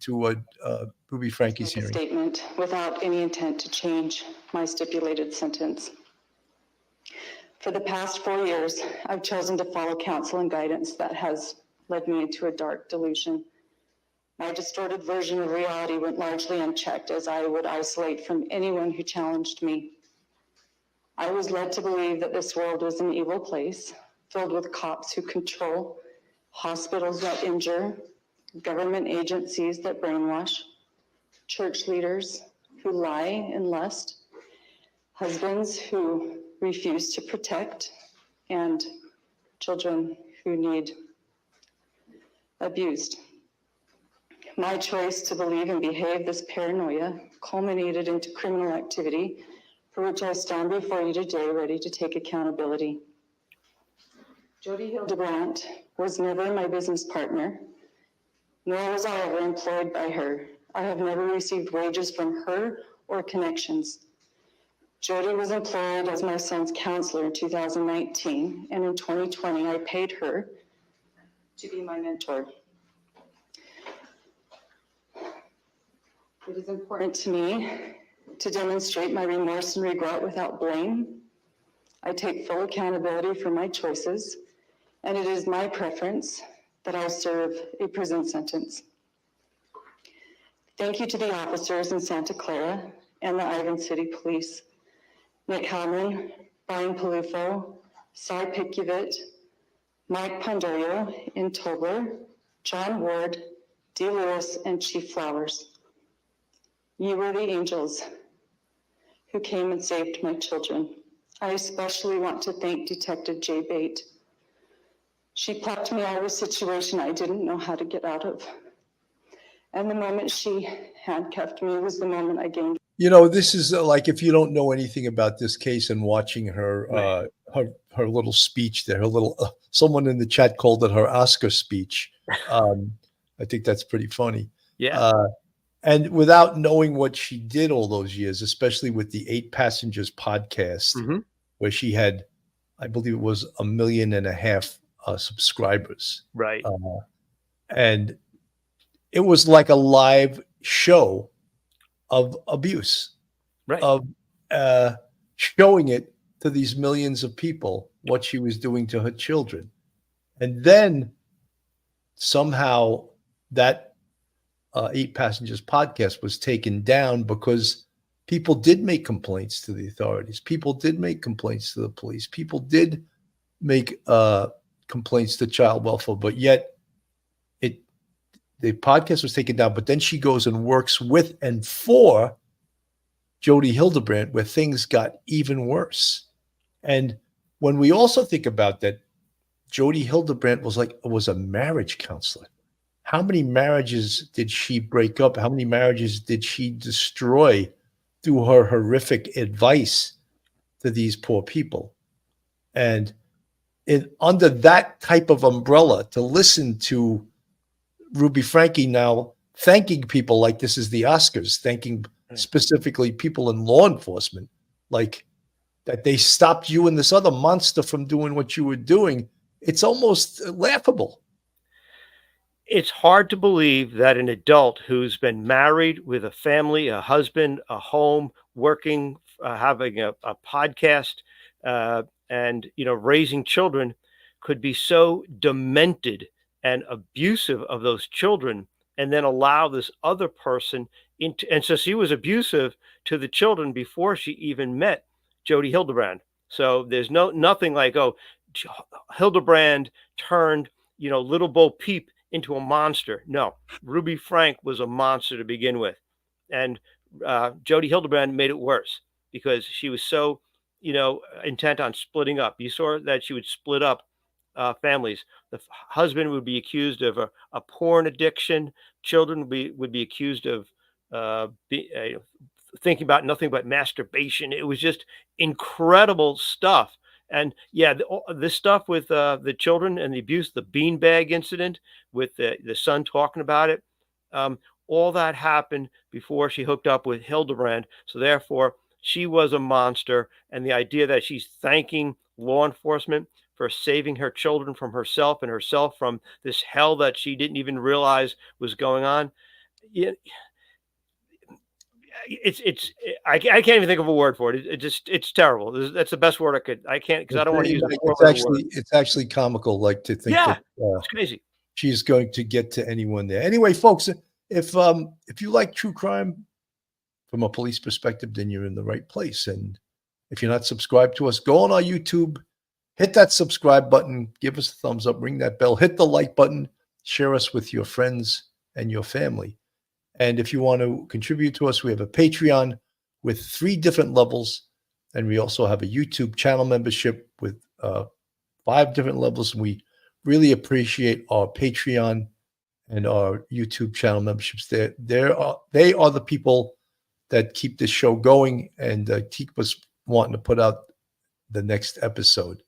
to Ruby Franke's Make a hearing. statement without any intent to change my stipulated sentence. For the past 4 years, I've chosen to follow counsel and guidance that has led me into a dark delusion. My distorted version of reality went largely unchecked, as I would isolate from anyone who challenged me. I was led to believe that this world was an evil place, filled with cops who control, hospitals that injure, government agencies that brainwash, church leaders who lie and lust, husbands who refuse to protect, and children who need abused. My choice to believe and behave this paranoia culminated into criminal activity for which I stand before you today ready to take accountability. Jody Hildebrandt was never my business partner, nor was I ever employed by her. I have never received wages from her or connections. Jody was employed as my son's counselor in 2019, and in 2020, I paid her to be my mentor. It is important to me to demonstrate my remorse and regret without blame. I take full accountability for my choices, and it is my preference that I serve a prison sentence. Thank you to the officers in Santa Clara and the Ivan City Police, Nick Hellman, Brian Palufo, Cy Pikuvit, Mike Pondoyo in Tobler, John Ward, D. Lewis, and Chief Flowers. You were the angels who came and saved my children. I especially want to thank Detective Jay Bate. She plucked me out of a situation I didn't know how to get out of. And the moment she handcuffed me was the moment I gained. You know, this is like, if you don't know anything about this case and watching her her little speech there, her little someone in the chat called it her Oscar speech. I think that's pretty funny. Yeah. And without knowing what she did all those years, especially with the 8 Passengers podcast, where she had, I believe it was 1.5 million subscribers. Right. And it was like a live show of abuse, right, of showing it to these millions of people, what she was doing to her children. And then somehow that 8 Passengers podcast was taken down because people did make complaints to the authorities. People did make complaints to the police. People did make complaints to child welfare, but yet the podcast was taken down. But then she goes and works with and for Jody Hildebrandt, where things got even worse. And when we also think about that, Jody Hildebrandt was a marriage counselor. How many marriages did she break up? How many marriages did she destroy through her horrific advice to these poor people? And under that type of umbrella, to listen to Ruby Franke now thanking people like this is the Oscars, thanking specifically people in law enforcement, like that they stopped you and this other monster from doing what you were doing. It's almost laughable. It's hard to believe that an adult who's been married with a family, a husband, a home, working, having a podcast, and raising children could be so demented and abusive of those children, and then allow this other person into. And so she was abusive to the children before she even met Jody Hildebrandt. So there's nothing like, oh, Hildebrandt turned little Bo Peep into a monster. No, Ruby Franke was a monster to begin with, and Jody Hildebrandt made it worse because she was so intent on splitting up. You saw that she would split up families. The husband would be accused of a porn addiction. Children would be accused of thinking about nothing but masturbation. It was just incredible stuff. And yeah, this stuff with the children and the abuse, the beanbag incident with the son talking about it, all that happened before she hooked up with Hildebrandt. So therefore, she was a monster. And the idea that she's thanking law enforcement for saving her children from herself and herself from this hell that she didn't even realize was going on. yeah, I can't even think of a word for it. It's terrible. That's the best word I can't, because I don't want to use a It's four-letter word. actually comical, like to think Yeah, that it's crazy. she's going to get to anyone there. Anyway, folks, if you like true crime from a police perspective, then you're in the right place. And if you're not subscribed to us, go on our YouTube, hit that subscribe button, give us a thumbs up, ring that bell, hit the like button, share us with your friends and your family. And if you want to contribute to us, we have a Patreon with 3 different levels. And we also have a YouTube channel membership with 5 different levels. And we really appreciate our Patreon and our YouTube channel memberships. They are the people that keep this show going and keep us wanting to put out the next episode.